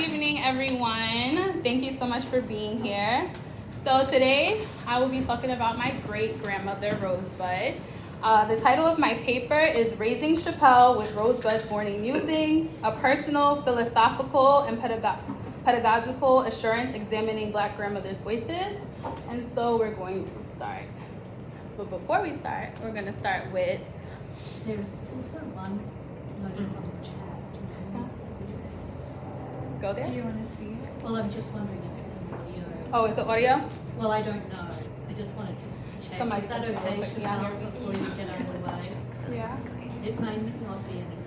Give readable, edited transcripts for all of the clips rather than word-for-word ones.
evening, everyone. Thank you so much for being here. So today, I will be talking about my great-grandmother, Rosebud. The title of my paper is Raising Shapel with Rosebud's Morning Musings, a personal, philosophical, and pedagogical assurance examining Black grandmothers' voices. And so we're going to start. But before we start, we're going to start with... There's also one notice on the chat. Go there? Do you want to see it? Well, I'm just wondering if it's an audio. Oh, is it audio? Well, I don't know. I just wanted to check. Somebody Is that said okay, something, yeah. Shapel, before you get out of the way? Yeah. It may not be any.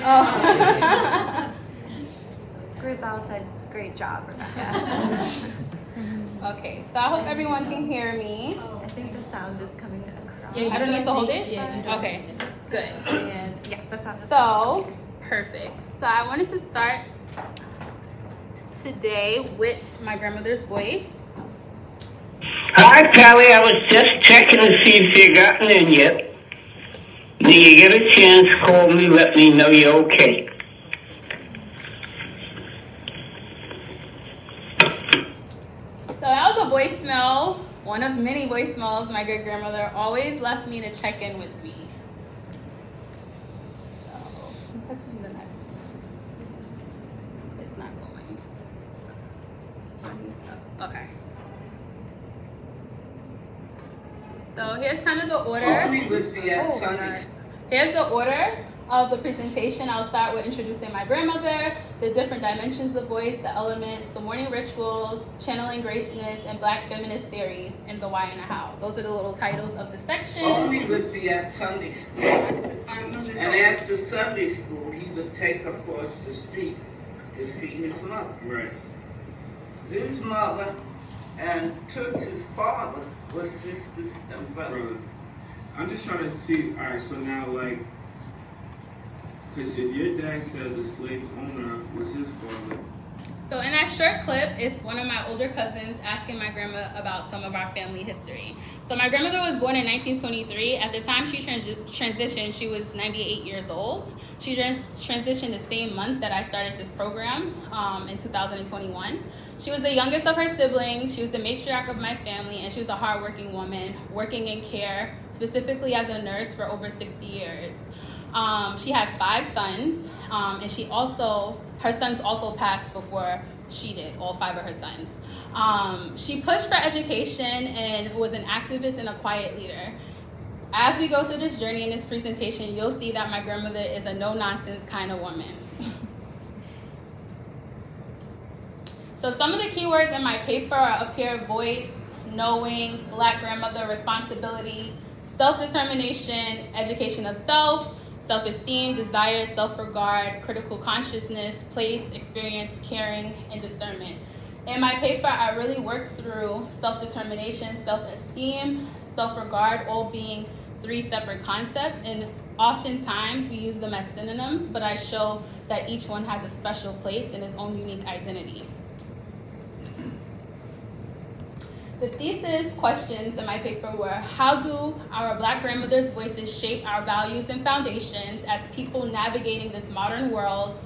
Oh. Griselle said, great job, Rebecca. Okay, so I hope everyone can hear me. I think the sound is coming across. Yeah, I don't need to hold it? Yeah, you don't Okay, need it. good. And yeah, the sound is So, perfect. So I wanted to start today with my grandmother's voice. Hi, Pally. I was just checking to see if you gotten in yet. When you get a chance, call me. Let me know you're okay. So that was a voicemail, one of many voicemails my great grandmother always left me to check in with me. So I'm pressing the next. It's not going. Okay. So here's kind of the order. Oh, my God. Here's the order of the presentation. I'll start with introducing my grandmother, the different dimensions of voice, the elements, the morning rituals, channeling greatness, and Black feminist theories, and the why and the how. Those are the little titles of the section. Only was he at Sunday school. And after Sunday school, he would take her across the street to see his mother. Right. His mother and Toots's father were sisters and brothers. Brother, I'm just trying to see, all right, so now, like, because if your dad said the slave owner was his father. So in that short clip, it's one of my older cousins asking my grandma about some of our family history. So my grandmother was born in 1923. At the time she transitioned, she was 98 years old. She transitioned the same month that I started this program in 2021. She was the youngest of her siblings. She was the matriarch of my family, and she was a hardworking woman working in care, specifically as a nurse for over 60 years. She had 5 sons, and her sons also passed before she did, all 5 of her sons. She pushed for education and was an activist and a quiet leader. As we go through this journey in this presentation, you'll see that my grandmother is a no-nonsense kind of woman. So some of the keywords in my paper are up here: voice, knowing, Black grandmother, responsibility, self-determination, education of self, self-esteem, desire, self-regard, critical consciousness, place, experience, caring, and discernment. In my paper, I really work through self-determination, self-esteem, self-regard, all being 3 separate concepts, and oftentimes we use them as synonyms, but I show that each one has a special place and its own unique identity. The thesis questions in my paper were: how do our Black grandmothers' voices shape our values and foundations as people navigating this modern world?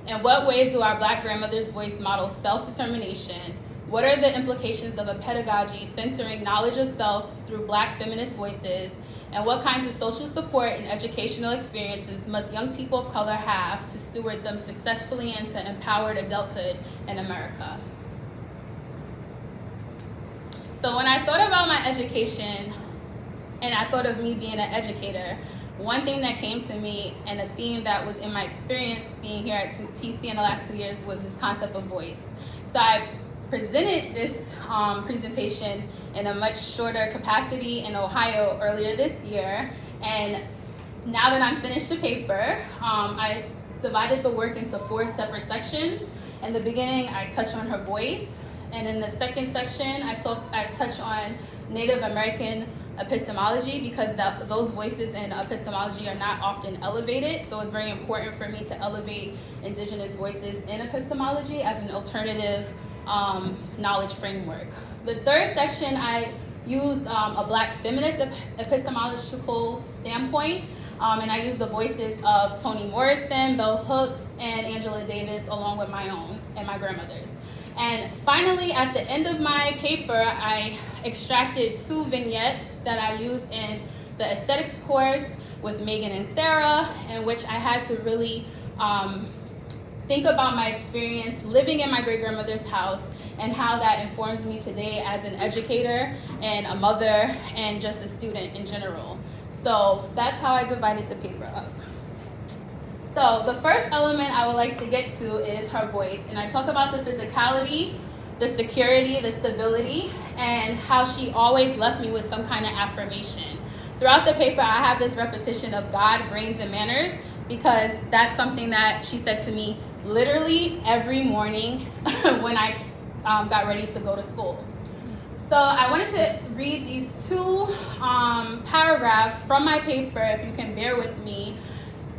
In what ways do our Black grandmothers' voice model self-determination? What are the implications of a pedagogy centering knowledge of self through Black feminist voices? And what kinds of social support and educational experiences must young people of color have to steward them successfully into empowered adulthood in America? So when I thought about my education and I thought of me being an educator, one thing that came to me and a theme that was in my experience being here at TC in the last 2 years was this concept of voice. So I presented this presentation in a much shorter capacity in Ohio earlier this year. And now that I'm finished the paper, I divided the work into 4 separate sections. In the beginning, I touch on her voice. And in the second section, I touch on Native American epistemology, because those voices in epistemology are not often elevated. So it's very important for me to elevate indigenous voices in epistemology as an alternative knowledge framework. The third section, I used a Black feminist epistemological standpoint. And I used the voices of Toni Morrison, Bell Hooks, and Angela Davis, along with my own and my grandmother's. And finally, at the end of my paper, I extracted 2 vignettes that I used in the aesthetics course with Megan and Sarah, in which I had to really think about my experience living in my great-grandmother's house and how that informs me today as an educator and a mother and just a student in general. So that's how I divided the paper up. So the first element I would like to get to is her voice. And I talk about the physicality, the security, the stability, and how she always left me with some kind of affirmation. Throughout the paper, I have this repetition of God, brains, and manners, because that's something that she said to me literally every morning when I got ready to go to school. So I wanted to read these 2 paragraphs from my paper, if you can bear with me,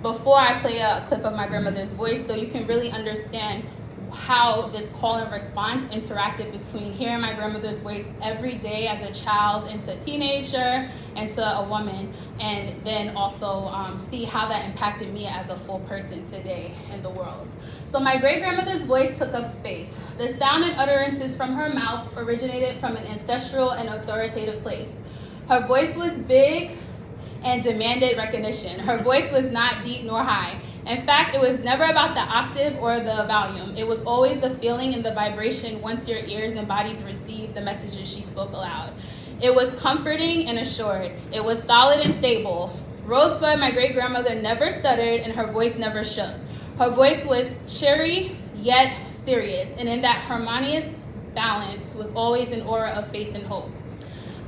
before I play a clip of my grandmother's voice, so you can really understand how this call and response interacted between hearing my grandmother's voice every day as a child into a teenager into a woman, and then also see how that impacted me as a full person today in the world. So my great-grandmother's voice took up space. The sound and utterances from her mouth originated from an ancestral and authoritative place. Her voice was big and demanded recognition. Her voice was not deep nor high. In fact, it was never about the octave or the volume. It was always the feeling and the vibration once your ears and bodies received the messages she spoke aloud. It was comforting and assured. It was solid and stable. Rosebud, my great-grandmother, never stuttered and her voice never shook. Her voice was cheery yet serious, and in that harmonious balance was always an aura of faith and hope.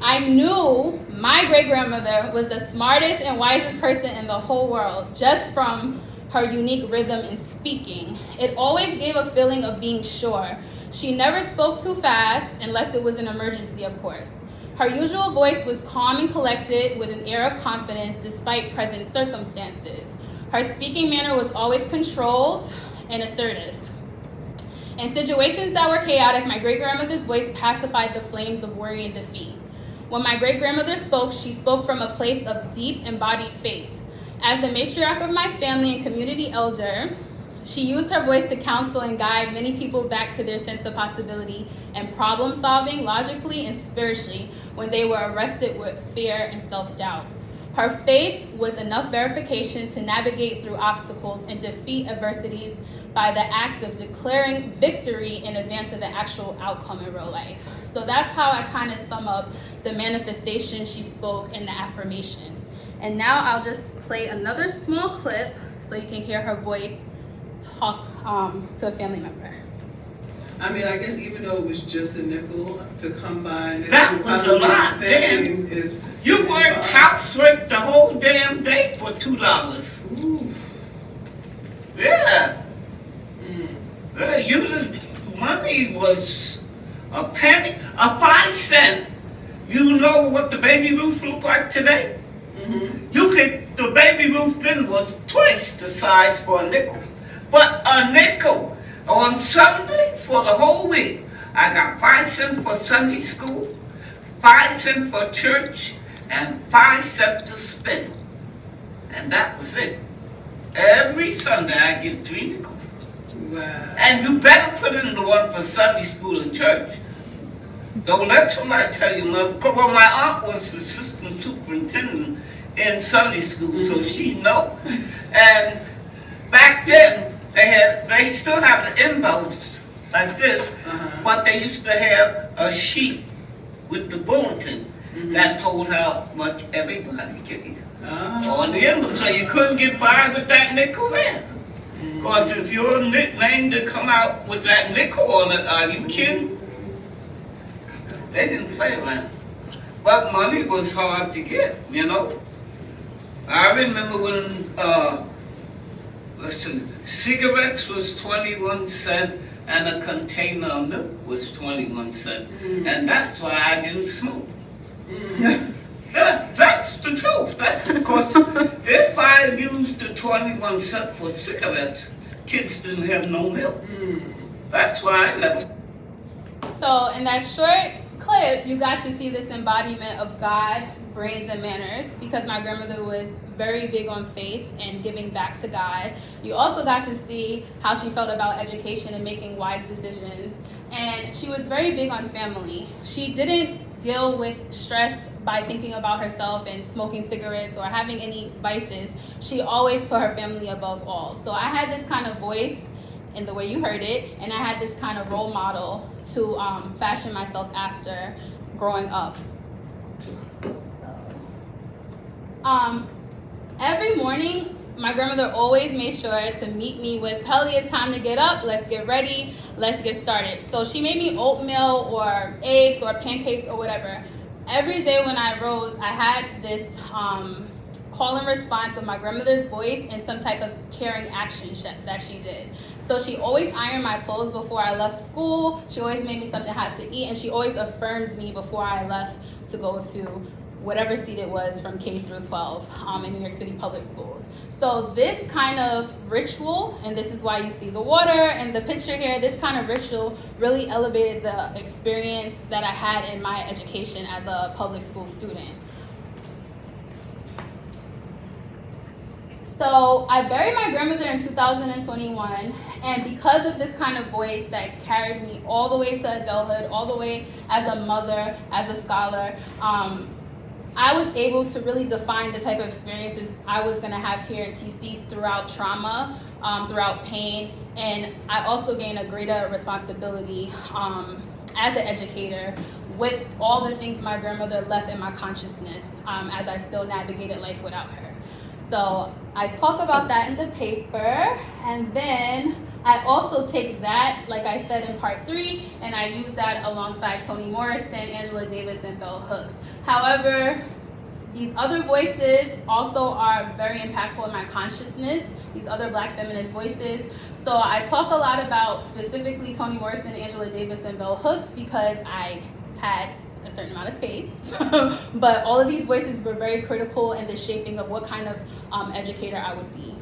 I knew my great-grandmother was the smartest and wisest person in the whole world, just from her unique rhythm in speaking. It always gave a feeling of being sure. She never spoke too fast, unless it was an emergency, of course. Her usual voice was calm and collected, with an air of confidence despite present circumstances. Her speaking manner was always controlled and assertive. In situations that were chaotic, my great-grandmother's voice pacified the flames of worry and defeat. When my great-grandmother spoke, she spoke from a place of deep embodied faith. As the matriarch of my family and community elder, she used her voice to counsel and guide many people back to their sense of possibility and problem solving logically and spiritually when they were arrested with fear and self-doubt. Her faith was enough verification to navigate through obstacles and defeat adversities by the act of declaring victory in advance of the actual outcome in real life. So that's how I kind of sum up the manifestation she spoke and the affirmations. And now I'll just play another small clip so you can hear her voice talk to a family member. I mean, I guess even though it was just a nickel, to come by and That was a lot, damn. You worked housework the whole damn day for $2. Ooh. Yeah. Money was a penny, a 5 cent. You know what the baby roof looked like today? Mm-hmm. The baby roof then was twice the size for a nickel. But a nickel on Sunday for the whole week, I got 5 cents for Sunday school, 5 cents for church, and 5 cents to spend. And that was it. Every Sunday I get 3 nickels. Wow. And you better put in the one for Sunday school and church. Don't let somebody tell you, well, my aunt was assistant superintendent in Sunday school, so she know. And back then, they still have the envelopes like this, but they used to have a sheet with the bulletin that told how much everybody gave on the envelope. So you couldn't get by with that nickel there. Because if your name did come out with that nickel on it, are you kidding? They didn't play around. But money was hard to get, you know. I remember when, cigarettes was 21 cents and a container of milk was 21 cents. And that's why I didn't smoke. Yeah, that's the truth. That's because if I used the 21 cents for cigarettes, kids didn't have no milk. That's why I never. So in that short clip, clip, you got to see this embodiment of God, brains, and manners, because my grandmother was very big on faith and giving back to God. You also got to see how she felt about education and making wise decisions. And she was very big on family. She didn't deal with stress by thinking about herself and smoking cigarettes or having any vices. She always put her family above all. So I had this kind of voice in the way you heard it, and I had this kind of role model to fashion myself after growing up. Every morning, my grandmother always made sure to meet me with, Pelly, it's time to get up, let's get ready, let's get started. So she made me oatmeal or eggs or pancakes or whatever. Every day when I rose, I had this call and response of my grandmother's voice and some type of caring action that she did. So she always ironed my clothes before I left school. She always made me something hot to eat, and she always affirms me before I left to go to whatever seat it was from K through 12 in New York City public schools. So this kind of ritual, and this is why you see the water and the picture here, this kind of ritual really elevated the experience that I had in my education as a public school student. So I buried my grandmother in 2021, and because of this kind of voice that carried me all the way to adulthood, all the way as a mother, as a scholar, I was able to really define the type of experiences I was going to have here in TC throughout trauma, throughout pain, and I also gained a greater responsibility as an educator with all the things my grandmother left in my consciousness as I still navigated life without her. So I talk about that in the paper, and then I also take that, like I said in part 3, and I use that alongside Toni Morrison, Angela Davis, and Bell Hooks. However, these other voices also are very impactful in my consciousness, these other Black feminist voices. So I talk a lot about specifically Toni Morrison, Angela Davis, and Bell Hooks because I had a certain amount of space. But all of these voices were very critical in the shaping of what kind of educator I would be.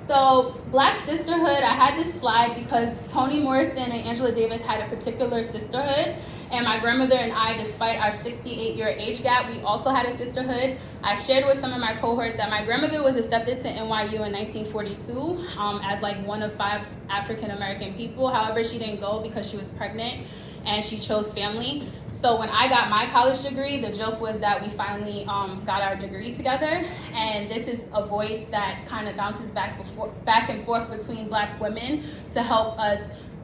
So Black sisterhood, I had this slide because Toni Morrison and Angela Davis had a particular sisterhood, and my grandmother and I, despite our 68-year age gap, we also had a sisterhood. I shared with some of my cohorts that my grandmother was accepted to NYU in 1942 as like one of 5 African-American people. However, she didn't go because she was pregnant and she chose family. So when I got my college degree, the joke was that we finally got our degree together. And this is a voice that kind of bounces back and forth between Black women to help us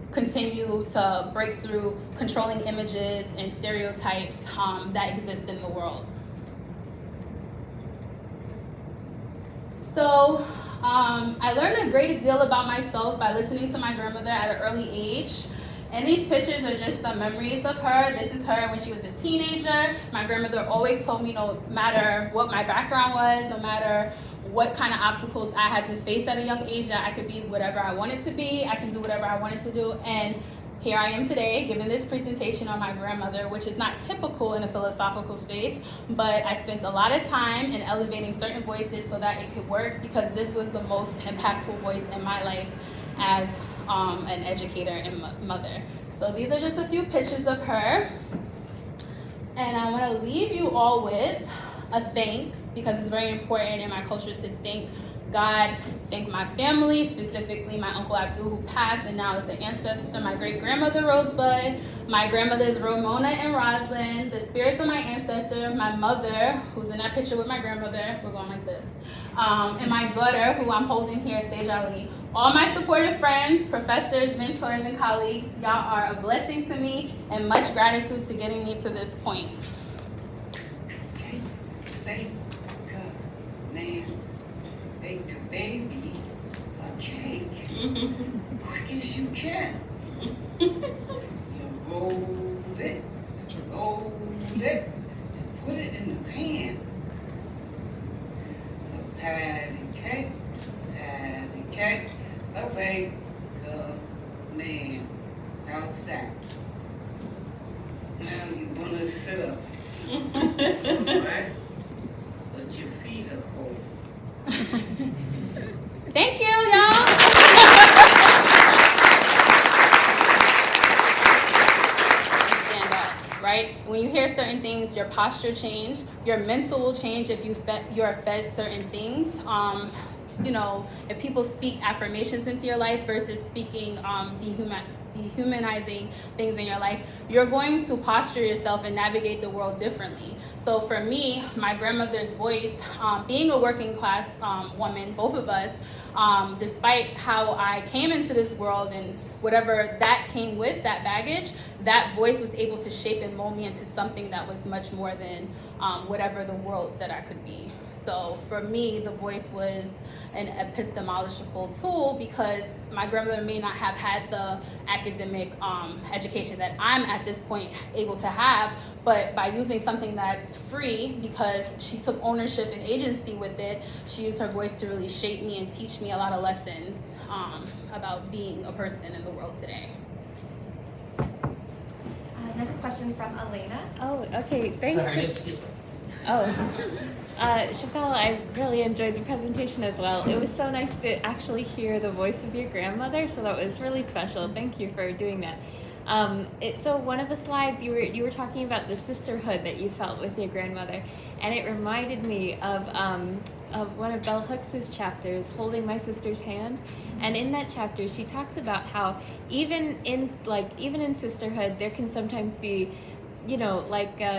continue to break through controlling images and stereotypes that exist in the world. So I learned a great deal about myself by listening to my grandmother at an early age. And these pictures are just some memories of her. This is her when she was a teenager. My grandmother always told me no matter what my background was, no matter what kind of obstacles I had to face at a young age, that I could be whatever I wanted to be, I can do whatever I wanted to do. And here I am today giving this presentation on my grandmother, which is not typical in a philosophical space, but I spent a lot of time in elevating certain voices so that it could work, because this was the most impactful voice in my life as an educator and mother. So these are just a few pictures of her. And I want to leave you all with a thanks, because it's very important in my culture to thank God, thank my family, specifically my Uncle Abdul, who passed and now is an ancestor, my great-grandmother Rosebud, my grandmothers Ramona and Roslyn, the spirits of my ancestor, my mother, who's in that picture with my grandmother, we're going like this, and my daughter, who I'm holding here, Sejali. All my supportive friends, professors, mentors, and colleagues, y'all are a blessing to me, and much gratitude to getting me to this point. Bake a man, bake a baby, a cake, quick as you can. You roll it, and put it in the pan. A patty cake, a bake a man. How's that? Now you want to sit up, right? But your feet are cold. Thank you, y'all. right? When you hear certain things, your posture change, your mental will change if you are fed certain things. You know, if people speak affirmations into your life versus speaking dehumanizing things in your life, you're going to posture yourself and navigate the world differently. So for me, my grandmother's voice, being a working class woman, both of us, despite how I came into this world and whatever that came with, that baggage, that voice was able to shape and mold me into something that was much more than whatever the world said I could be. So for me, the voice was an epistemological tool because my grandmother may not have had the academic education that I'm at this point able to have, but by using something that's free, because she took ownership and agency with it, she used her voice to really shape me and teach me a lot of lessons about being a person in the world today. Next question from Elena. Oh, okay. Thanks. Sorry, Shapel, I really enjoyed the presentation as well. It was so nice to actually hear the voice of your grandmother, so that was really special. Thank you for doing that. So one of the slides you were talking about the sisterhood that you felt with your grandmother, and it reminded me of one of Bell Hooks' chapters, Holding My Sister's Hand. And in that chapter, she talks about how even in sisterhood, there can sometimes be,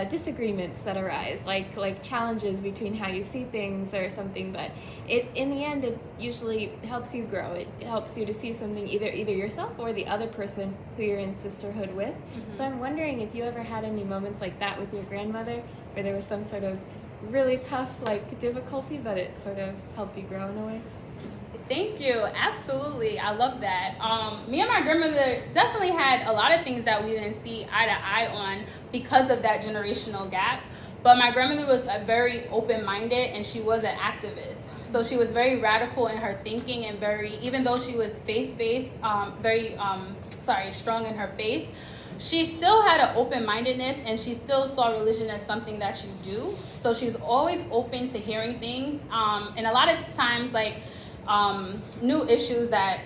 disagreements that arise, like challenges between how you see things or something. But in the end, it usually helps you grow. It helps you to see something either yourself or the other person who you're in sisterhood with. Mm-hmm. So I'm wondering if you ever had any moments like that with your grandmother, where there was some sort of really tough difficulty, but it sort of helped you grow in a way. Thank you. Absolutely. I love that. Me and my grandmother definitely had a lot of things that we didn't see eye to eye on because of that generational gap. But my grandmother was very open-minded, and she was an activist. So she was very radical in her thinking and even though she was faith-based, very strong in her faith, she still had an open-mindedness, and she still saw religion as something that you do. So she's always open to hearing things. And a lot of times, new issues that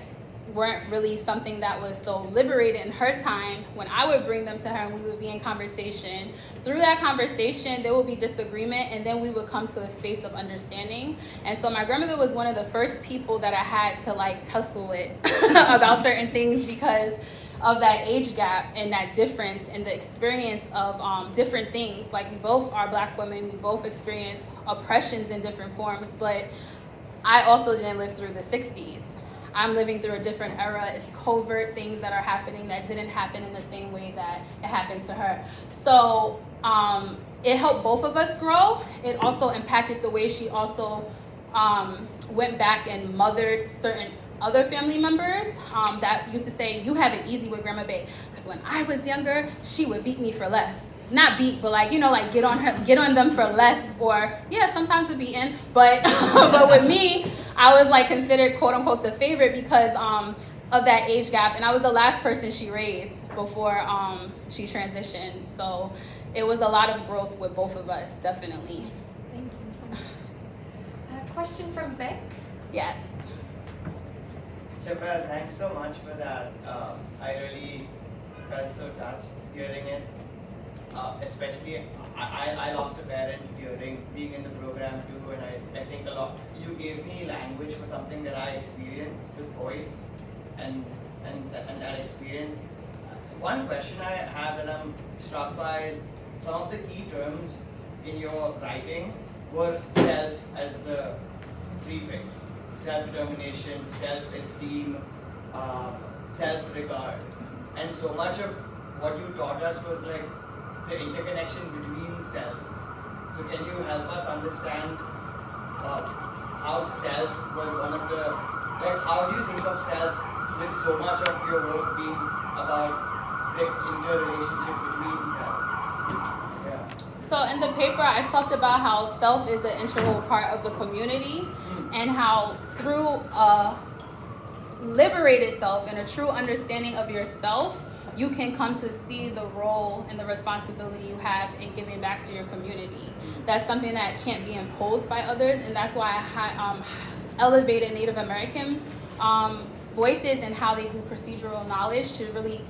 weren't really something that was so liberated in her time, when I would bring them to her and we would be in conversation, through that conversation there would be disagreement, and then we would come to a space of understanding. And so my grandmother was one of the first people that I had to tussle with about certain things because of that age gap and that difference and the experience of different things. We both are Black women, we both experience oppressions in different forms, but I also didn't live through the 60s. I'm living through a different era. It's covert things that are happening that didn't happen in the same way that it happened to her. So it helped both of us grow. It also impacted the way she also went back and mothered certain other family members that used to say, you have it easy with Grandma Bay. Because when I was younger, she would beat me for less. Not beat, but get on them for less, or sometimes a beating. But but with me, I was considered quote unquote the favorite because of that age gap, and I was the last person she raised before she transitioned. So it was a lot of growth with both of us, definitely. Thank you so much. A question from Vic. Yes. Shapel, thanks so much for that. I really felt so touched hearing it. Especially, I lost a parent during being in the program too, and I think a lot, you gave me language for something that I experienced with voice and that experience. One question I have that I'm struck by is some of the key terms in your writing were self as the prefix, self-determination, self-esteem, self-regard, and so much of what you taught us was the interconnection between selves. So can you help us understand how self was one of the, how do you think of self with so much of your work being about the interrelationship between selves? Yeah. So in the paper, I talked about how self is an integral part of the community, and how through a liberated self and a true understanding of yourself, you can come to see the role and the responsibility you have in giving back to your community. That's something that can't be imposed by others, and that's why I elevated Native American voices and how they do procedural knowledge to really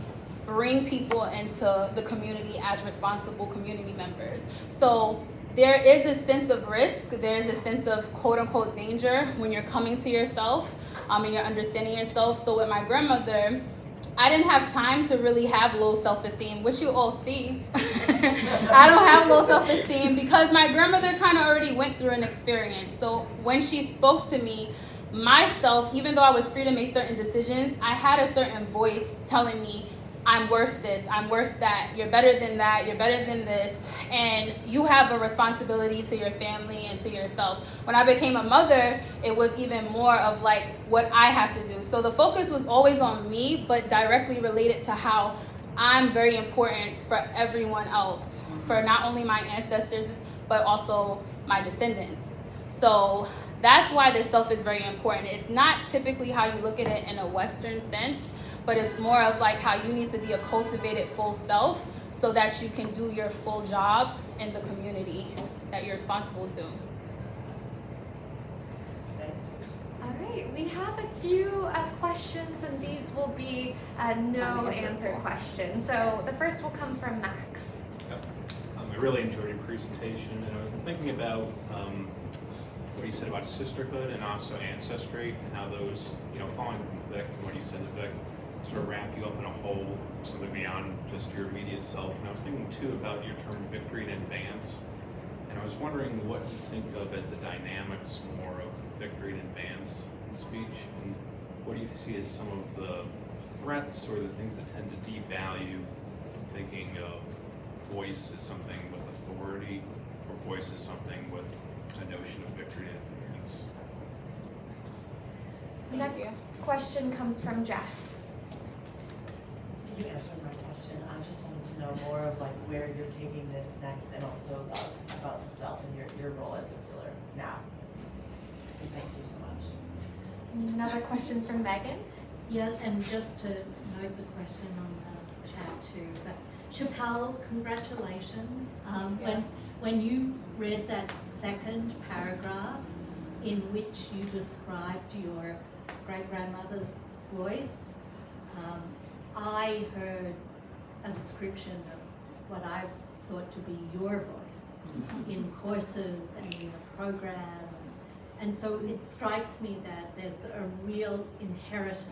bring people into the community as responsible community members. So there is a sense of risk, there is a sense of quote unquote danger when you're coming to yourself and you're understanding yourself. So with my grandmother, I didn't have time to really have low self-esteem, which you all see. I don't have low self-esteem because my grandmother kind of already went through an experience. So when she spoke to me, myself, even though I was free to make certain decisions, I had a certain voice telling me, I'm worth this, I'm worth that, you're better than that, you're better than this, and you have a responsibility to your family and to yourself. When I became a mother, it was even more of like what I have to do. So the focus was always on me, but directly related to how I'm very important for everyone else, for not only my ancestors, but also my descendants. So that's why this self is very important. It's not typically how you look at it in a Western sense, but it's more of like how you need to be a cultivated full self so that you can do your full job in the community that you're responsible to. All right, we have a few questions, and these will be no answer questions. So the first will come from Max. I really enjoyed your presentation, and I was thinking about what you said about sisterhood and also ancestry, and how those, following from Vic and what you said to Vic, sort of wrap you up in a whole, something beyond just your immediate self. And I was thinking too about your term victory in advance, and I was wondering what you think of as the dynamics more of victory in advance in speech, and what do you see as some of the threats or the things that tend to devalue thinking of voice as something with authority, or voice as something with a notion of victory in advance? Next question comes from Jess. You answered my question. I just wanted to know more of like where you're taking this next, and also about the self and your role as the pillar now. So thank you so much. Another question from Megan. Yeah, and just to note the question on the chat too, but Shapel, congratulations. When you read that second paragraph in which you described your great-grandmother's voice, I heard a description of what I thought to be your voice in courses and in the program. And so it strikes me that there's a real inheritance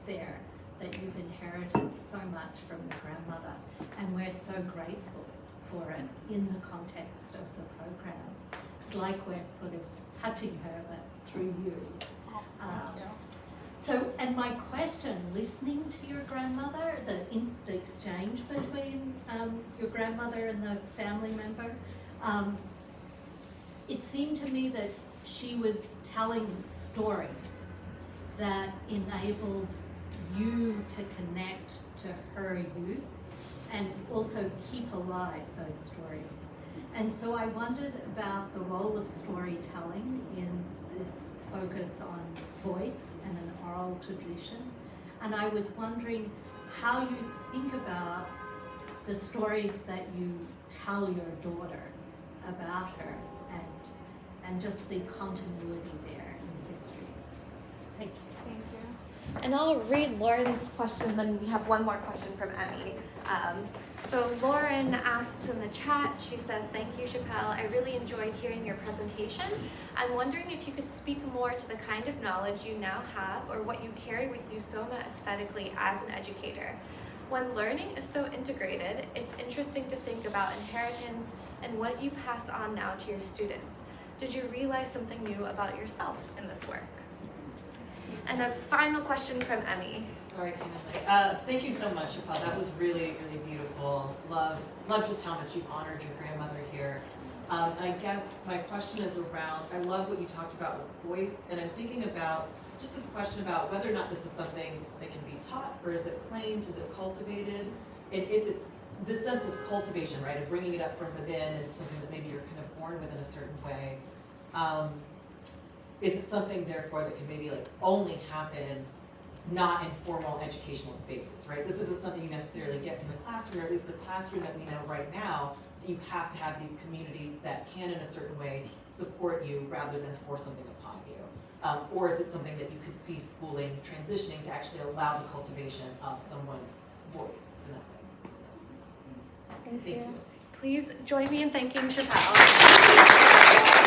there, that you've inherited so much from your grandmother. And we're so grateful for it in the context of the program. It's like we're sort of touching her, but through you. So, and my question, listening to your grandmother, the exchange between your grandmother and the family member, it seemed to me that she was telling stories that enabled you to connect to her youth and also keep alive those stories. And so I wondered about the role of storytelling in this focus on voice and an oral tradition. And I was wondering how you think about the stories that you tell your daughter about her and just the continuity there in history. Thank you. Thank you. And I'll read Lauren's question, then we have one more question from Emmy. So Lauren asks in the chat, she says, thank you, Shapel. I really enjoyed hearing your presentation. I'm wondering if you could speak more to the kind of knowledge you now have or what you carry with you so aesthetically as an educator. When learning is so integrated, it's interesting to think about inheritance and what you pass on now to your students. Did you realize something new about yourself in this work? And a final question from Emmy. Sorry, I came in late. Thank you so much, Shapel. That was really, really beautiful. Love just how much you've honored your grandmother here. And I guess my question is around, I love what you talked about with voice, and I'm thinking about just this question about whether or not this is something that can be taught, or is it claimed, is it cultivated? It's this sense of cultivation, right, of bringing it up from within, and something that maybe you're kind of born with in a certain way. Is it something, therefore, that can maybe like only happen not in formal educational spaces, right? This isn't something you necessarily get from the classroom, or at least the classroom that we know right now, that you have to have these communities that can, in a certain way, support you rather than force something upon you. Or is it something that you could see schooling transitioning to actually allow the cultivation of someone's voice in Thank you. Please join me in thanking Shapel.